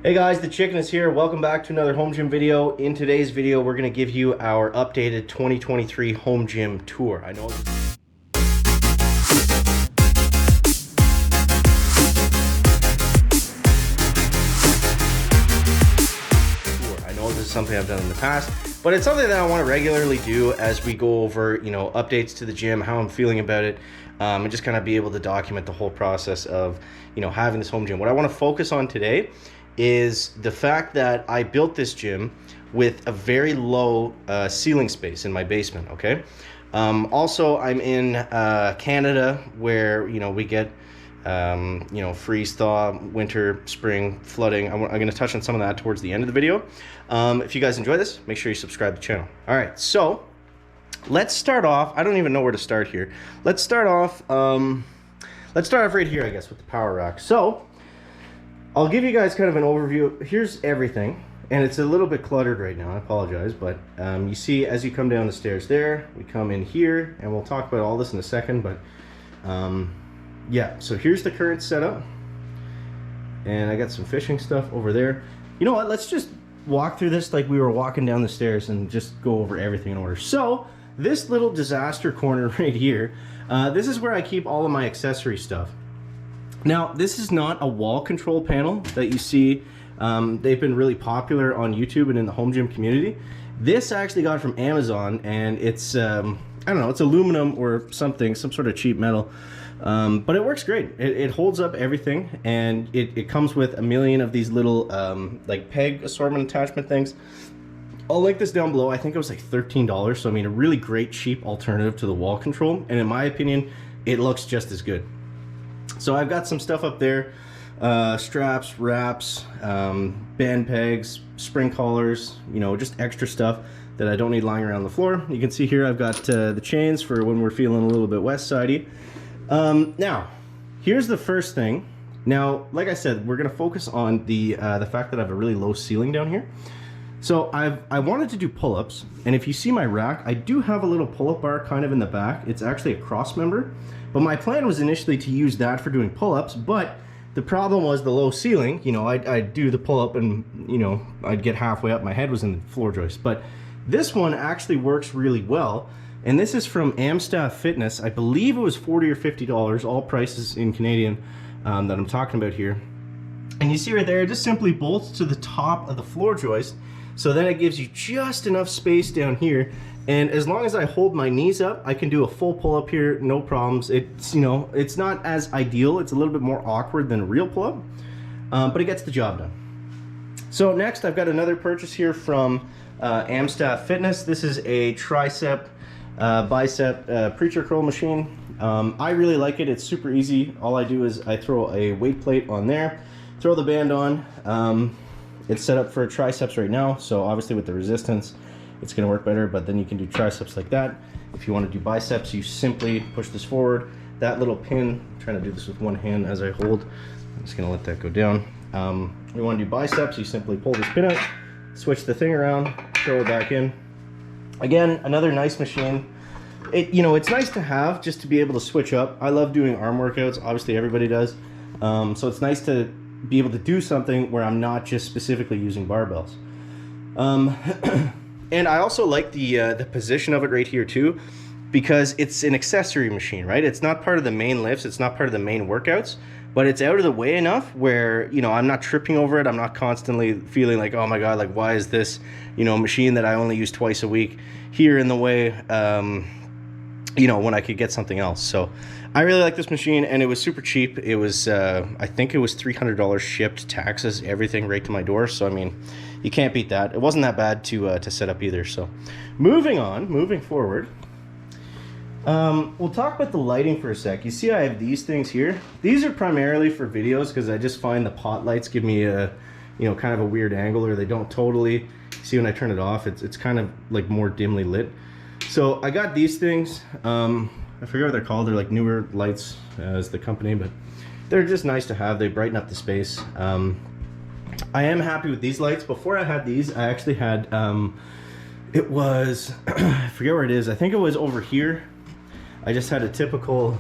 Hey guys, the Chicken is here. Welcome back to another home gym video. In today's video, we're going to give you our updated 2023 home gym tour. I know this is something I've done in the past, but it's something that I want to regularly do as we go over, updates to the gym, how I'm feeling about it, and just kind of be able to document the whole process of, having this home gym. What I want to focus on today is the fact that I built this gym with a very low ceiling space in my basement, okay? Also, I'm in Canada where, we get, freeze thaw, winter, spring, flooding. I'm going to touch on some of that towards the end of the video. If you guys enjoy this, make sure you subscribe to the channel. All right, so let's start off. I don't even know where to start here. Let's start off right here, I guess, with the power rack. So I'll give you guys kind of an overview. Here's everything, and it's a little bit cluttered right now. I apologize, but you see as you come down the stairs there, we come in here, and we'll talk about all this in a second, but yeah, so here's the current setup, and I got some fishing stuff over there. You know what, let's just walk through this like we were walking down the stairs and just go over everything in order. So this little disaster corner right here, this is where I keep all of my accessory stuff. Now, this is not a wall control panel that you see. They've been really popular on YouTube and in the home gym community. This I actually got from Amazon, and it's, I don't know, it's aluminum or something, some sort of cheap metal. But it works great. It holds up everything, and it comes with a million of these little like peg assortment attachment things. I'll link this down below. I think it was like $13, so I mean a really great cheap alternative to the wall control, and in my opinion it looks just as good. So I've got some stuff up there, straps, wraps, band pegs, spring collars, just extra stuff that I don't need lying around the floor. You can see here I've got the chains for when we're feeling a little bit west sidey. Now, here's the first thing. Now, like I said, we're gonna focus on the fact that I have a really low ceiling down here. So I wanted to do pull-ups, and if you see my rack, I do have a little pull-up bar kind of in the back. It's actually a cross member, but my plan was initially to use that for doing pull-ups, but the problem was the low ceiling. I'd do the pull-up and, I'd get halfway up, my head was in the floor joist. But this one actually works really well, and this is from Amstaff Fitness. I believe it was $40 or $50, all prices in Canadian that I'm talking about here. And you see right there, it just simply bolts to the top of the floor joist, so then it gives you just enough space down here. And as long as I hold my knees up, I can do a full pull-up here, no problems. It's, it's not as ideal. It's a little bit more awkward than a real pull-up, but it gets the job done. So next, I've got another purchase here from Amstaff Fitness. This is a tricep, bicep preacher curl machine. I really like it. It's super easy. All I do is I throw a weight plate on there, throw the band on. It's set up for triceps right now, so obviously with the resistance, it's gonna work better, but then you can do triceps like that. If you wanna do biceps, you simply push this forward. That little pin, I'm trying to do this with one hand as I hold. I'm just gonna let that go down. You wanna do biceps, you simply pull this pin out, switch the thing around, throw it back in. Again, another nice machine. It's nice to have just to be able to switch up. I love doing arm workouts, obviously everybody does. So it's nice to be able to do something where I'm not just specifically using barbells. And I also like the position of it right here too, because it's an accessory machine, right? It's not part of the main lifts, it's not part of the main workouts, but it's out of the way enough where, I'm not tripping over it. I'm not constantly feeling like, oh my God, like why is this, machine that I only use twice a week here in the way, when I could get something else. So I really like this machine, and it was super cheap. It was, I think it was $300 shipped, taxes, everything right to my door. So, I mean, you can't beat that. It wasn't that bad to set up either. So moving forward, we'll talk about the lighting for a sec. You see I have these things here. These are primarily for videos because I just find the pot lights give me a, kind of a weird angle, or they don't totally, see when I turn it off, it's kind of like more dimly lit. So I got these things. I forget what they're called. They're like Newer Lights as the company, but they're just nice to have. They brighten up the space. I am happy with these lights. Before I had these, I actually had, it was, I forget where it is. I think it was over here. I just had a typical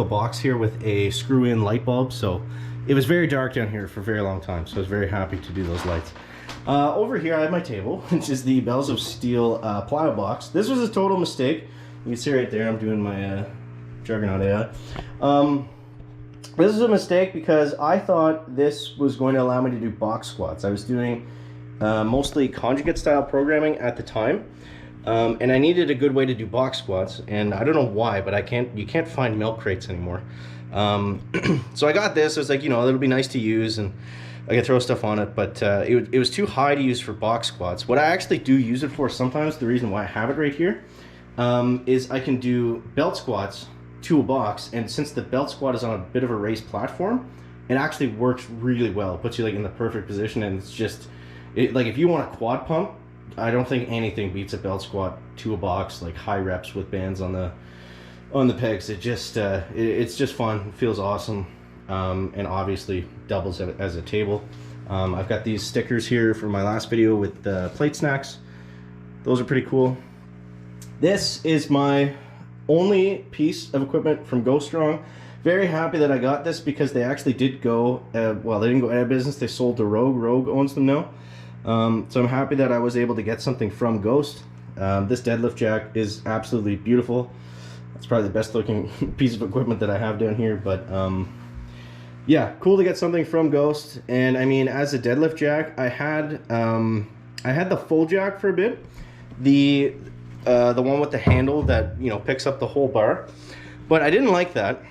box here with a screw-in light bulb. So it was very dark down here for a very long time, so I was very happy to do those lights. Over here I have my table, which is the Bells of Steel plyo box. This was a total mistake. You can see right there I'm doing my Juggernaut AI. This is a mistake because I thought this was going to allow me to do box squats. I was doing mostly conjugate style programming at the time, and I needed a good way to do box squats, and I don't know why, but you can't find milk crates anymore. So I got this. I was like, you know, it'll be nice to use and I can throw stuff on it, but it was too high to use for box squats. What I actually do use it for sometimes, the reason why I have it right here, is I can do belt squats to a box, and since the belt squat is on a bit of a raised platform, it actually works really well. It puts you like in the perfect position, and it's just, like if you want a quad pump, I don't think anything beats a belt squat to a box, like high reps with bands on the pegs. It just it's just fun. It feels awesome, and obviously doubles as a table. I've got these stickers here from my last video with the plate snacks. Those are pretty cool. This is my only piece of equipment from Go Strong. Very happy that I got this because they actually did go, well, they didn't go out of business. They sold to Rogue. Rogue owns them now. So I'm happy that I was able to get something from Ghost. This Deadlift Jack is absolutely beautiful. It's probably the best looking piece of equipment that I have down here, but yeah, cool to get something from Ghost. And I mean, as a Deadlift Jack, I had the full jack for a bit, the one with the handle that, you know, picks up the whole bar, but I didn't like that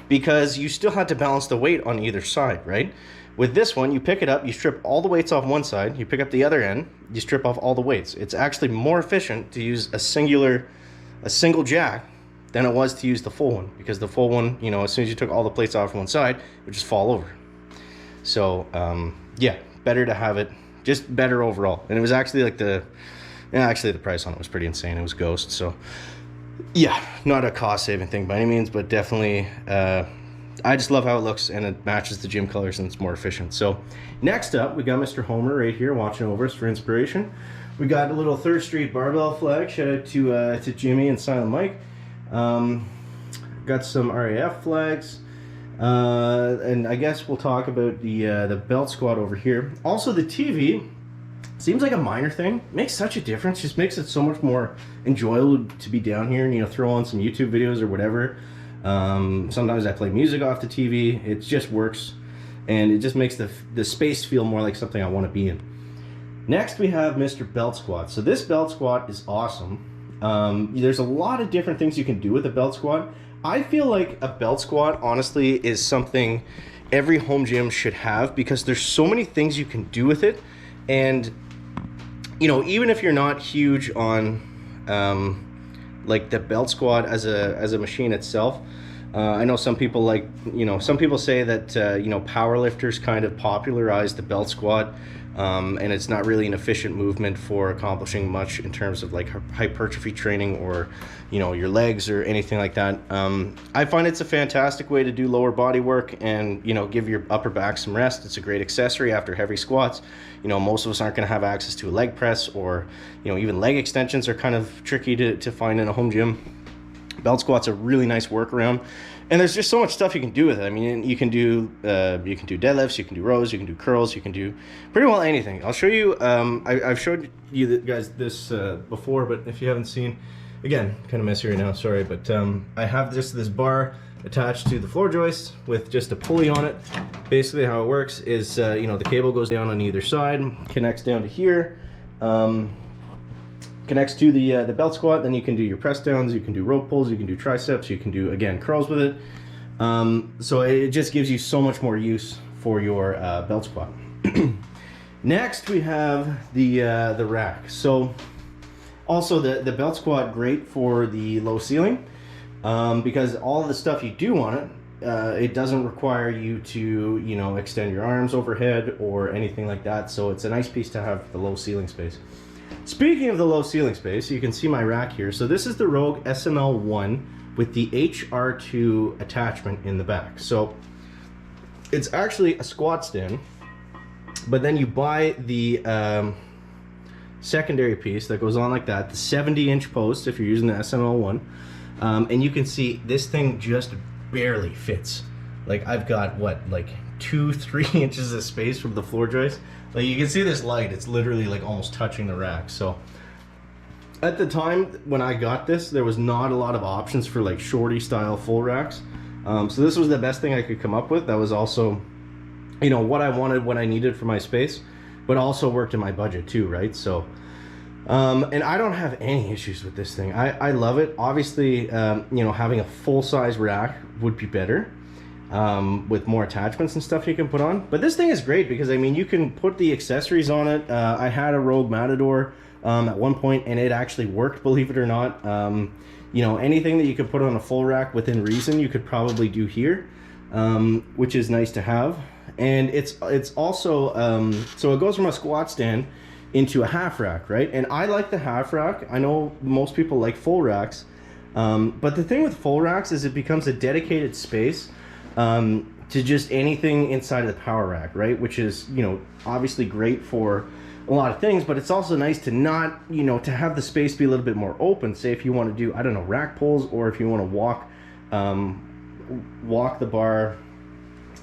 because you still had to balance the weight on either side, right? With this one, you pick it up, you strip all the weights off one side, you pick up the other end, you strip off all the weights. It's actually more efficient to use a single jack than it was to use the full one, because the full one, you know, as soon as you took all the plates off one side, it would just fall over. So yeah, better to have it, just better overall. And it was actually like the price on it was pretty insane. It was Ghost, so yeah, not a cost saving thing by any means, but definitely I just love how it looks, and it matches the gym colors, and it's more efficient. So next up, we got Mr. Homer right here watching over us for inspiration. We got a little 3rd Street barbell flag. Shout out to Jimmy and Silent Mike. Got some RAF flags, and I guess we'll talk about the belt squat over here. Also, the TV seems like a minor thing, makes such a difference. Just makes it so much more enjoyable to be down here and, you know, throw on some YouTube videos or whatever. Sometimes I play music off the TV. It just works, and it just makes the space feel more like something I want to be in. Next, we have Mr. Belt Squat. So this belt squat is awesome. There's a lot of different things you can do with a belt squat. I feel like a belt squat, honestly, is something every home gym should have, because there's so many things you can do with it. And, you know, even if you're not huge on like the belt squat as a machine itself, I know some people like, you know, some people say that you know, power lifters kind of popularized the belt squat, and it's not really an efficient movement for accomplishing much in terms of like hypertrophy training or, you know, your legs or anything like that. I find it's a fantastic way to do lower body work and, you know, give your upper back some rest. It's a great accessory after heavy squats. You know, most of us aren't going to have access to a leg press, or, you know, even leg extensions are kind of tricky to find in a home gym. Belt squat's a really nice workaround, and there's just so much stuff you can do with it. I mean, you can do deadlifts, you can do rows, you can do curls, you can do pretty well anything. I'll show you. I've showed you guys this before, but if you haven't seen, again, kind of messy right now, sorry, but I have just this bar attached to the floor joist with just a pulley on it. Basically, how it works is, you know, the cable goes down on either side, connects down to here. Connects to the belt squat. Then you can do your press downs, you can do rope pulls, you can do triceps, you can do, again, curls with it. So it just gives you so much more use for your belt squat. Next, we have the rack. So also the belt squat, great for the low ceiling, because all of the stuff you do on it, it doesn't require you to, you know, extend your arms overhead or anything like that. So it's a nice piece to have the low ceiling space. Speaking of the low ceiling space, you can see my rack here. So this is the Rogue SML1 with the HR2 attachment in the back. So it's actually a squat stand, but then you buy the secondary piece that goes on like that, the 70-inch post if you're using the SML1, and you can see this thing just barely fits like I've got what, like 2-3 inches of space from the floor joist. Like you can see this light, it's literally like almost touching the rack. So at the time when I got this, there was not a lot of options for like shorty style full racks. So this was the best thing I could come up with. That was also, you know, what I wanted, what I needed for my space, but also worked in my budget too, right? So, and I don't have any issues with this thing. I love it. Obviously, you know, having a full-size rack would be better, with more attachments and stuff you can put on. But this thing is great because, I mean, you can put the accessories on it. I had a Rogue Matador at one point, and it actually worked, believe it or not. You know, anything that you could put on a full rack within reason, you could probably do here, which is nice to have. And it's also, so it goes from a squat stand into a half rack, right? And I like the half rack. I know most people like full racks, but the thing with full racks is it becomes a dedicated space to just anything inside of the power rack, right? Which is, you know, obviously great for a lot of things, but it's also nice to not, you know, to have the space be a little bit more open. Say if you want to do, I don't know, rack pulls, or if you want to walk the bar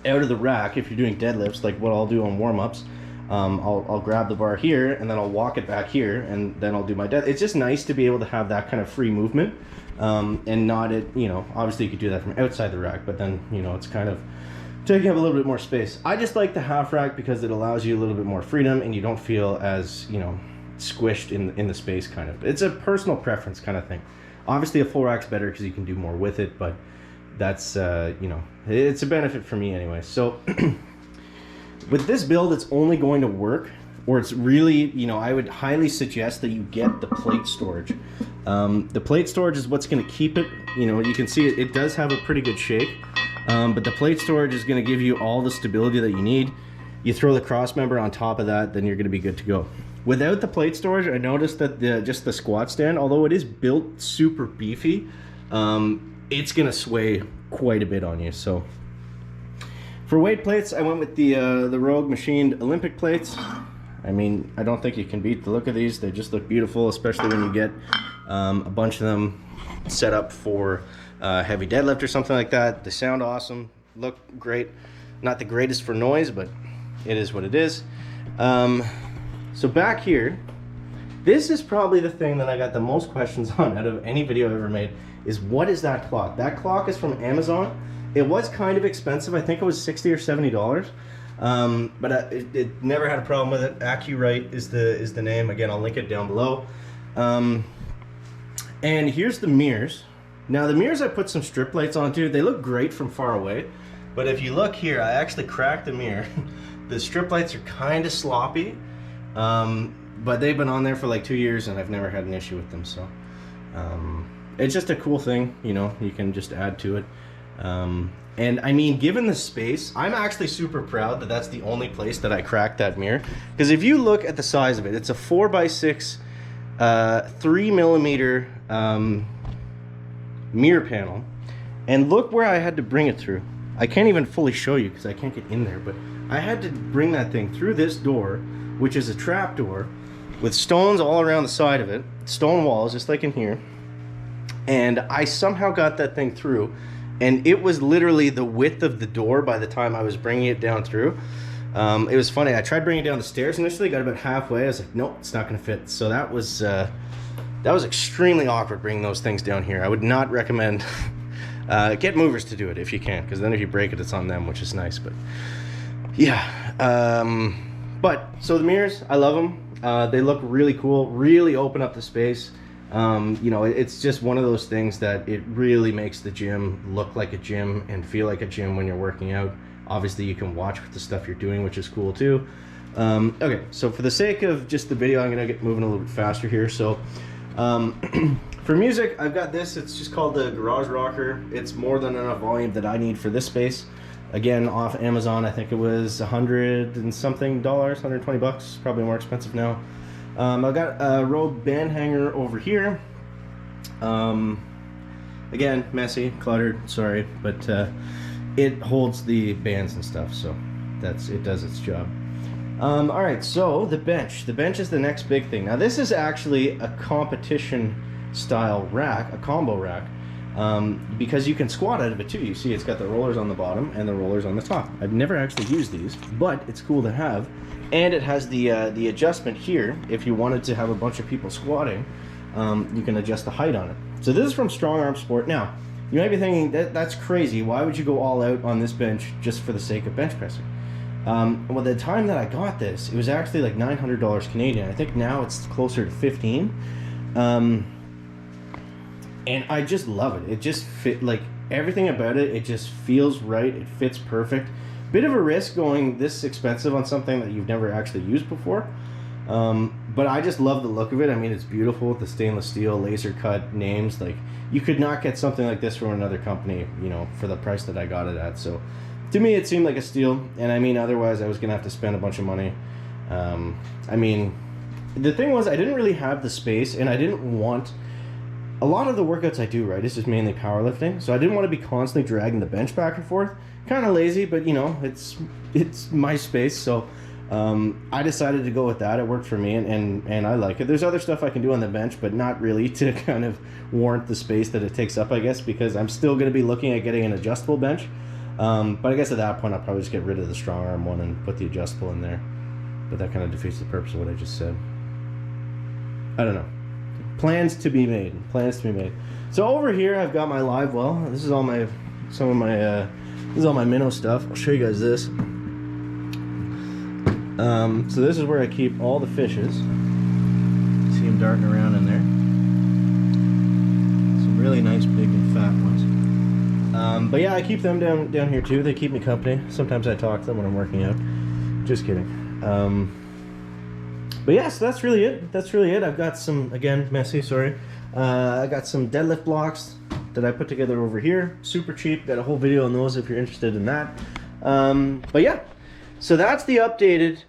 out of the rack. If you're doing deadlifts, like what I'll do on warm-ups, I'll grab the bar here and then I'll walk it back here, and then I'll do my dead. It's just nice to be able to have that kind of free movement, and not it, you know, obviously you could do that from outside the rack, but then, you know, it's kind of taking up a little bit more space. I just like the half rack because it allows you a little bit more freedom and you don't feel as, you know, squished in the space kind of. It's a personal preference kind of thing. Obviously a full rack's better because you can do more with it, but that's, you know, it's a benefit for me anyway. So with this build, it's only going to work, or it's really, you know, I would highly suggest that you get the plate storage. The plate storage is what's going to keep it, you know, you can see it does have a pretty good shake. But the plate storage is going to give you all the stability that you need. You throw the cross member on top of that, then you're going to be good to go. Without the plate storage, I noticed that just the squat stand, although it is built super beefy, it's going to sway quite a bit on you. So for weight plates, I went with the Rogue machined Olympic plates. I mean, I don't think you can beat the look of these. They just look beautiful, especially when you get a bunch of them set up for heavy deadlift or something like that. They sound awesome, look great. Not the greatest for noise, but it is what it is. So back here, this is probably the thing that I got the most questions on out of any video I've ever made, is what is that clock? That clock is from Amazon. It was kind of expensive. I think it was $60 or $70. But it never had a problem with it. AccuRite is the name. Again, I'll link it down below. And here's the mirrors. Now the mirrors I put some strip plates onto. They look great from far away, but if you look here, I actually cracked the mirror. The strip plates are kind of sloppy, but they've been on there for like 2 years and I've never had an issue with them. So it's just a cool thing, you know, you can just add to it. And I mean, given the space, I'm actually super proud that that's the only place that I cracked that mirror. Because if you look at the size of it, it's a 4x6 3mm mirror panel, and look where I had to bring it through. I can't even fully show you because I can't get in there, but I had to bring that thing through this door, which is a trap door with stones all around the side of it, stone walls just like in here, and I somehow got that thing through, and it was literally the width of the door by the time I was bringing it down through. It was funny, I tried bringing it down the stairs initially, got about halfway, I was like, nope, it's not gonna fit. So that was extremely awkward bringing those things down here. I would not recommend, get movers to do it if you can, because then if you break it, it's on them, which is nice. But yeah, but so the mirrors, I love them. They look really cool, really open up the space. You know, it's just one of those things that it really makes the gym look like a gym and feel like a gym when you're working out. Obviously you can watch with the stuff you're doing, which is cool too. Okay, so for the sake of just the video, I'm gonna get moving a little bit faster here. So for music, I've got this. It's just called the Garage Rocker. It's more than enough volume that I need for this space. Again, off Amazon, I think it was $100 and something, 120 bucks, probably more expensive now. I've got a Rogue band hanger over here. Again, messy, cluttered, sorry, but it holds the bands and stuff, so it does its job. All right, so the bench. The bench is the next big thing. Now this is actually a competition style rack, a combo rack. because you can squat out of it too. You see it's got the rollers on the bottom and the rollers on the top. I've never actually used these, but it's cool to have. And it has the adjustment here. If you wanted to have a bunch of people squatting, you can adjust the height on it. So this is from Strong Arm Sport. Now, you might be thinking, that's crazy. Why would you go all out on this bench just for the sake of bench pressing? Well, the time that I got this, it was actually like $900 Canadian. I think now it's closer to 15. And I just love it. It just fit, like everything about it, it just feels right. It fits perfect. Bit of a risk going this expensive on something that you've never actually used before. But I just love the look of it. I mean, it's beautiful with the stainless steel laser cut names. Like, you could not get something like this from another company, you know, for the price that I got it at. So to me, it seemed like a steal. And I mean, otherwise I was gonna have to spend a bunch of money. I mean, the thing was, I didn't really have the space, and I didn't want, a lot of the workouts I do, right, is just mainly powerlifting. So I didn't want to be constantly dragging the bench back and forth. Kind of lazy, but you know, it's my space. So I decided to go with that. It worked for me, and I like it. There's other stuff I can do on the bench, but not really to kind of warrant the space that it takes up, I guess, because I'm still going to be looking at getting an adjustable bench. But I guess at that point, I'll probably just get rid of the strong arm one and put the adjustable in there. But that kind of defeats the purpose of what I just said. I don't know. Plans to be made. Plans to be made. So over here, I've got my live well. This is all my, this is all my minnow stuff. I'll show you guys this. So this is where I keep all the fishes. See them darting around in there. Some really nice big and fat ones. But yeah, I keep them down here too. They keep me company. Sometimes I talk to them when I'm working out. Just kidding. But yeah, so that's really it. That's really it. I've got some, again, messy, sorry. I got some deadlift blocks that I put together over here. Super cheap. Got a whole video on those if you're interested in that. But yeah, so that's the updated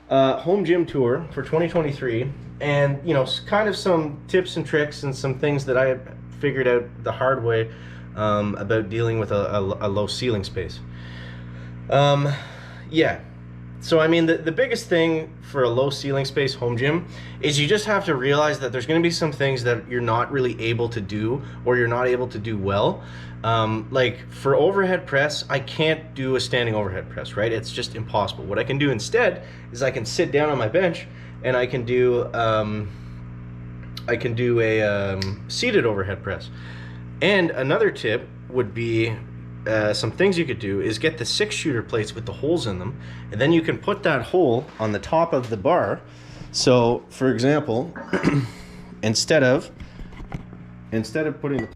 home gym tour for 2023. And, you know, kind of some tips and tricks and some things that I figured out the hard way about dealing with a low ceiling space. Yeah. So, I mean, the biggest thing for a low ceiling space home gym is you just have to realize that there's going to be some things that you're not really able to do, or you're not able to do well. Like for overhead press, I can't do a standing overhead press, right? It's just impossible. What I can do instead is I can sit down on my bench and I can do a seated overhead press. And another tip would be, some things you could do is get the 6-shooter plates with the holes in them, and then you can put that hole on the top of the bar. So for example, instead of putting the